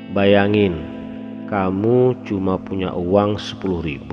Bayangin, kamu cuma punya uang 10.000,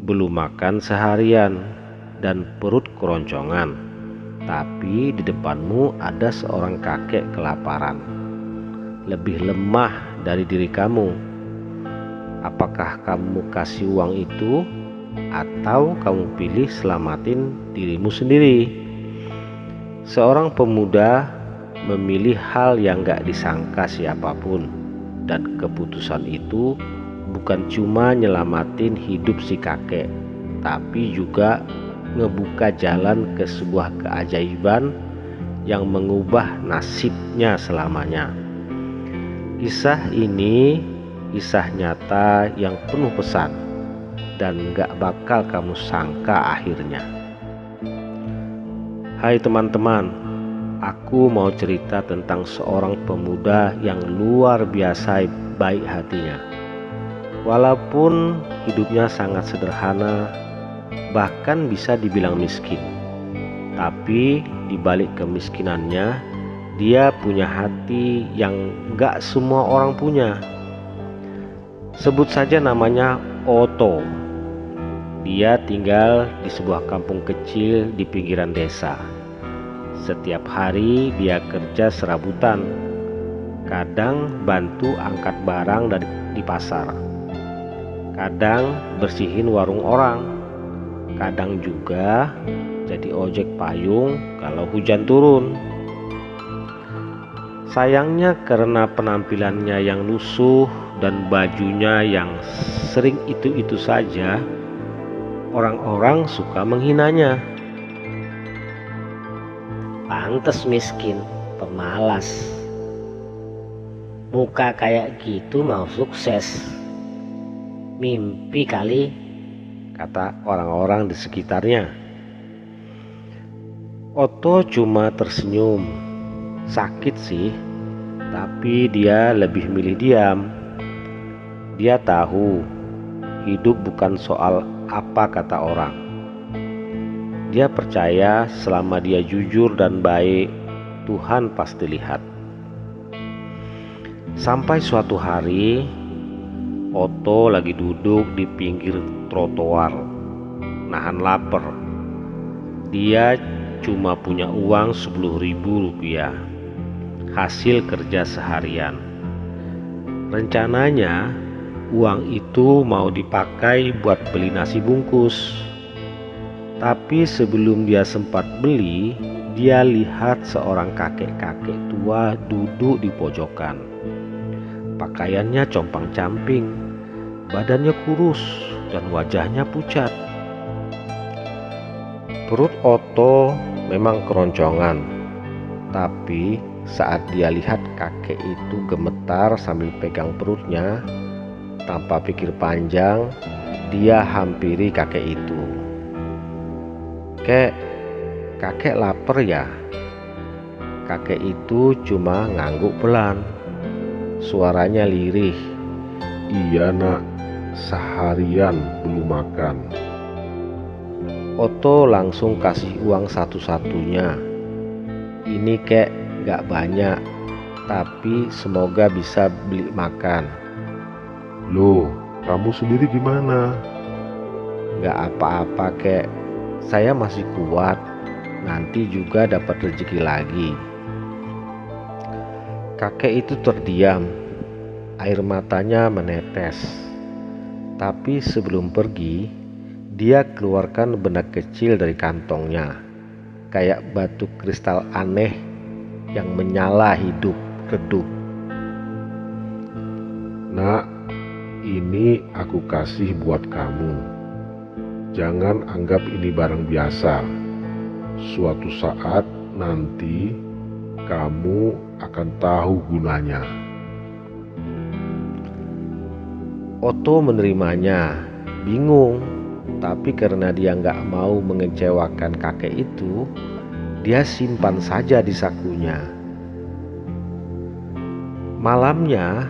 belum makan seharian, dan perut keroncongan. Tapi di depanmu ada seorang kakek kelaparan, lebih lemah dari diri kamu. Apakah kamu kasih uang itu, atau kamu pilih selamatin dirimu sendiri? Seorang pemuda memilih hal yang gak disangka siapapun, dan keputusan itu bukan cuma nyelamatin hidup si kakek, tapi juga ngebuka jalan ke sebuah keajaiban yang mengubah nasibnya selamanya. Kisah ini kisah nyata yang penuh pesan, dan gak bakal kamu sangka akhirnya. Hai teman-teman, aku mau cerita tentang seorang pemuda yang luar biasa baik hatinya. Walaupun hidupnya sangat sederhana, bahkan bisa dibilang miskin, tapi di balik kemiskinannya, dia punya hati yang gak semua orang punya. Sebut saja namanya Otto. Dia tinggal di sebuah kampung kecil di pinggiran desa. Setiap hari dia kerja serabutan, kadang bantu angkat barang di pasar, kadang bersihin warung orang, kadang juga jadi ojek payung kalau hujan turun. Sayangnya karena penampilannya yang lusuh dan bajunya yang sering itu-itu saja, orang-orang suka menghinanya. Pantes miskin, pemalas. Muka kayak gitu mau sukses. Mimpi kali, kata orang-orang di sekitarnya. Otto cuma tersenyum. Sakit sih, tapi dia lebih milih diam. Dia tahu hidup bukan soal apa kata orang. Dia percaya selama dia jujur dan baik, Tuhan pasti lihat. Sampai suatu hari, Otto lagi duduk di pinggir trotoar, nahan lapar. Dia cuma punya uang 10.000 rupiah, hasil kerja seharian. Rencananya uang itu mau dipakai buat beli nasi bungkus. Tapi sebelum dia sempat beli, dia lihat seorang kakek-kakek tua duduk di pojokan. Pakaiannya compang-camping, badannya kurus, dan wajahnya pucat. Perut Otto memang keroncongan, tapi saat dia lihat kakek itu gemetar sambil pegang perutnya, tanpa pikir panjang, dia hampiri kakek itu. Kakek lapar ya? Kakek itu cuma ngangguk pelan. Suaranya lirih. Iya nak, seharian belum makan. Otto langsung kasih uang satu-satunya. Ini kek gak banyak, tapi semoga bisa beli makan. Loh, kamu sendiri gimana? Gak apa-apa kek, saya masih kuat. Nanti juga dapat rezeki lagi. Kakek itu terdiam, air matanya menetes. Tapi sebelum pergi, dia keluarkan benda kecil dari kantongnya, kayak batu kristal aneh yang menyala hidup redup. Nak, ini aku kasih buat kamu. Jangan anggap ini barang biasa. Suatu saat nanti kamu akan tahu gunanya. Otto menerimanya, bingung. Tapi karena dia gak mau mengecewakan kakek itu, dia simpan saja di sakunya. Malamnya,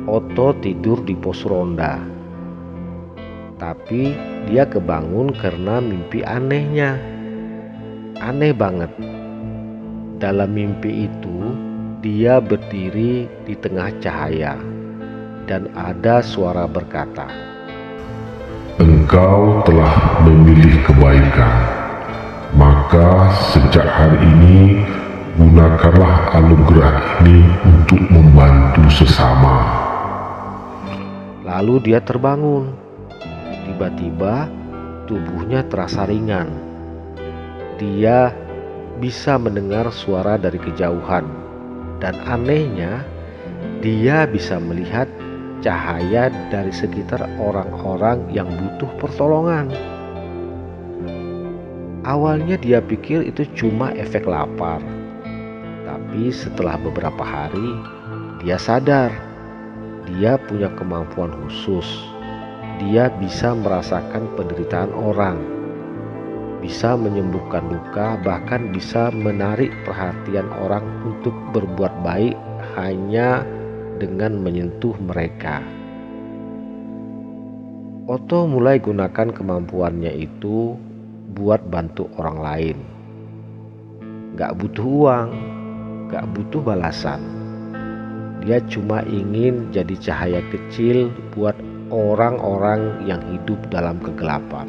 Otto tidur di pos ronda. Tapi dia kebangun karena mimpi anehnya. Aneh banget. Dalam mimpi itu, Dia berdiri di tengah cahaya dan ada suara berkata, "Engkau telah memilih kebaikan, maka sejak hari ini gunakanlah anugerah ini untuk membantu sesama." Lalu dia terbangun. Tiba-tiba tubuhnya terasa ringan. Dia bisa mendengar suara dari kejauhan, dan anehnya dia bisa melihat cahaya dari sekitar orang-orang yang butuh pertolongan. Awalnya dia pikir itu cuma efek lapar, tapi setelah beberapa hari dia sadar dia punya kemampuan khusus. Dia bisa merasakan penderitaan orang, bisa menyembuhkan luka, bahkan bisa menarik perhatian orang untuk berbuat baik hanya dengan menyentuh mereka. Otto mulai gunakan kemampuannya itu buat bantu orang lain. Gak butuh uang, gak butuh balasan. Dia cuma ingin jadi cahaya kecil buat orang-orang yang hidup dalam kegelapan.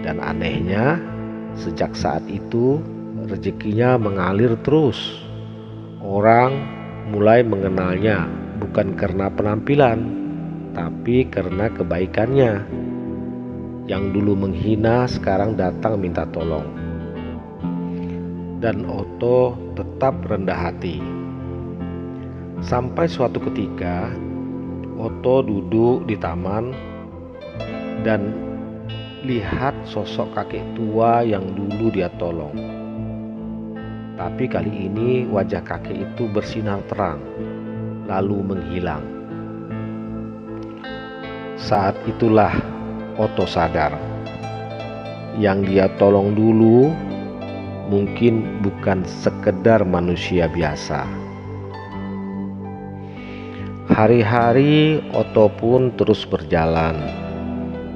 Dan anehnya, sejak saat itu rezekinya mengalir terus. Orang mulai mengenalnya bukan karena penampilan, tapi karena kebaikannya. Yang dulu menghina sekarang datang minta tolong. Dan Otto tetap rendah hati. Sampai suatu ketika Otto duduk di taman dan lihat sosok kakek tua yang dulu dia tolong. Tapi kali ini wajah kakek itu bersinar terang, lalu menghilang. Saat itulah Otto sadar, yang dia tolong dulu mungkin bukan sekedar manusia biasa. Hari-hari Otto pun terus berjalan.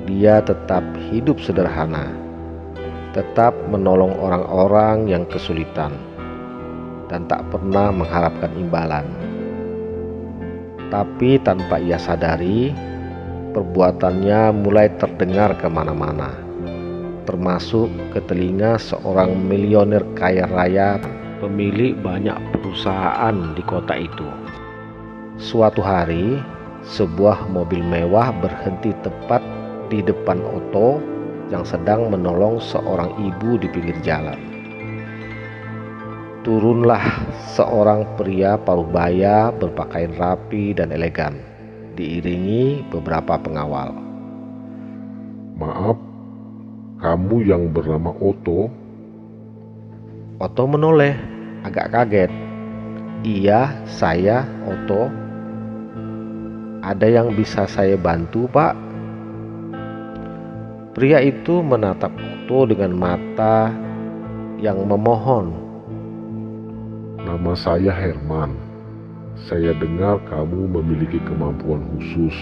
Dia tetap hidup sederhana, tetap menolong orang-orang yang kesulitan, dan tak pernah mengharapkan imbalan. Tapi tanpa ia sadari, perbuatannya mulai terdengar kemana-mana, termasuk ke telinga seorang milioner kaya raya, pemilik banyak perusahaan di kota itu. Suatu hari, sebuah mobil mewah berhenti tepat di depan Otto yang sedang menolong seorang ibu di pinggir jalan. Turunlah seorang pria paruh baya berpakaian rapi dan elegan, diiringi beberapa pengawal. "Maaf, kamu yang bernama Otto?" Otto menoleh, agak kaget. "Iya, saya Otto. Ada yang bisa saya bantu, Pak?" Pria itu menatap Otto dengan mata yang memohon. "Nama saya Herman. Saya dengar kamu memiliki kemampuan khusus.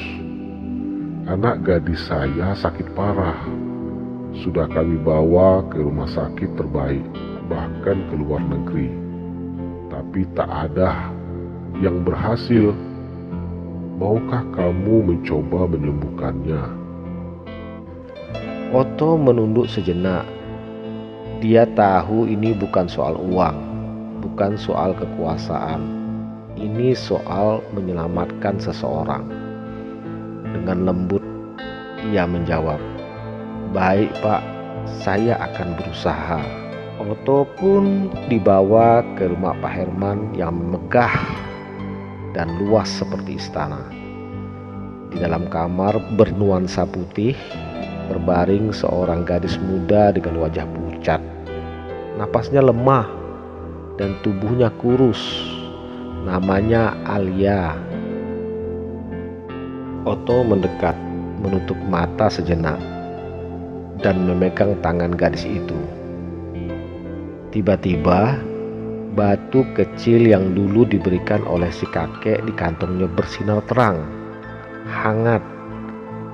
Anak gadis saya sakit parah. Sudah kami bawa ke rumah sakit terbaik, bahkan ke luar negeri. Tapi tak ada yang berhasil. Maukah kamu mencoba menyembuhkannya?" Otto menunduk sejenak. Dia tahu ini bukan soal uang, bukan soal kekuasaan. Ini soal menyelamatkan seseorang. Dengan lembut ia menjawab, "Baik, Pak, saya akan berusaha." Otto pun dibawa ke rumah Pak Herman yang megah dan luas seperti istana. Di dalam kamar bernuansa putih terbaring seorang gadis muda dengan wajah pucat. Napasnya lemah dan tubuhnya kurus. Namanya Alia. Otto mendekat, menutup mata sejenak, dan memegang tangan gadis itu. Tiba-tiba batu kecil yang dulu diberikan oleh si kakek di kantongnya bersinar terang, hangat,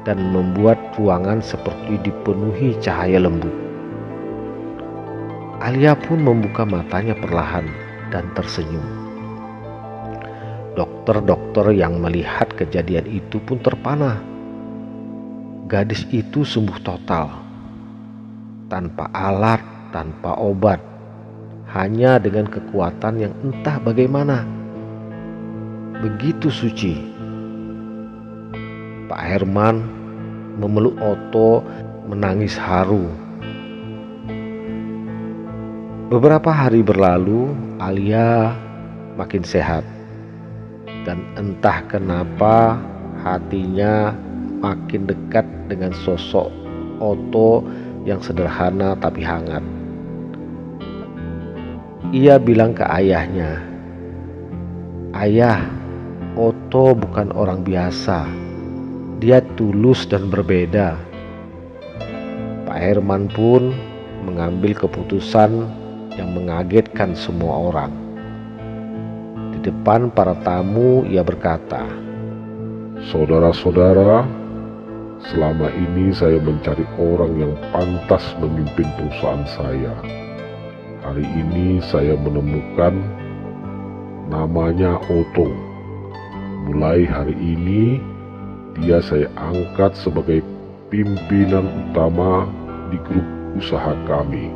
dan membuat ruangan seperti dipenuhi cahaya lembut. Alia pun membuka matanya perlahan dan tersenyum. Dokter-dokter yang melihat kejadian itu pun terpana. Gadis itu sembuh total, tanpa alat, tanpa obat, hanya dengan kekuatan yang entah bagaimana. Begitu suci. Pak Herman memeluk Otto, menangis haru. Beberapa hari berlalu, Alia makin sehat. Dan entah kenapa hatinya makin dekat dengan sosok Otto yang sederhana tapi hangat. Ia bilang ke ayahnya, "Ayah, Otto bukan orang biasa. Dia tulus dan berbeda." Pak Herman pun mengambil keputusan yang mengagetkan semua orang. Di depan para tamu ia berkata, "Saudara-saudara, selama ini saya mencari orang yang pantas memimpin perusahaan saya. Hari ini saya menemukan namanya Otto. Mulai hari ini dia saya angkat sebagai pimpinan utama di grup usaha kami.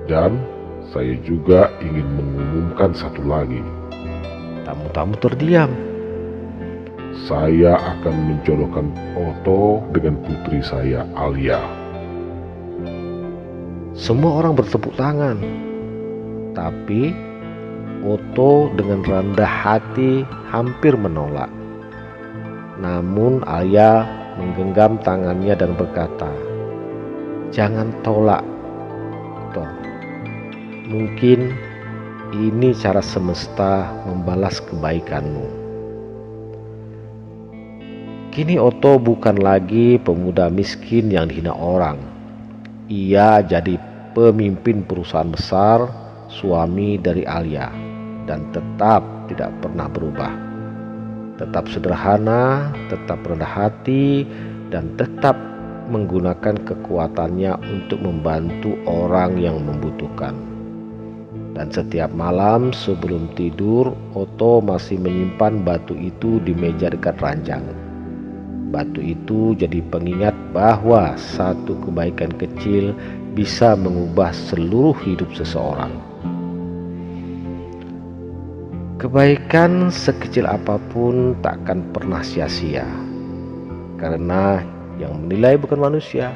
Dan saya juga ingin mengumumkan satu lagi." Tamu-tamu terdiam. "Saya akan menjodohkan Otto dengan putri saya, Alia." Semua orang bertepuk tangan. Tapi Otto dengan rendah hati hampir menolak. Namun Alia menggenggam tangannya dan berkata, "Jangan tolak, Otto. Mungkin ini cara semesta membalas kebaikanmu." Kini Otto bukan lagi pemuda miskin yang dihina orang. Ia jadi pemimpin perusahaan besar, suami dari Alia, dan tetap tidak pernah berubah. Tetap sederhana, tetap rendah hati, dan tetap menggunakan kekuatannya untuk membantu orang yang membutuhkan. Dan setiap malam sebelum tidur, Otto masih menyimpan batu itu di meja dekat ranjang. Batu itu jadi pengingat bahwa satu kebaikan kecil bisa mengubah seluruh hidup seseorang. Kebaikan sekecil apapun tak akan pernah sia-sia, karena yang menilai bukan manusia,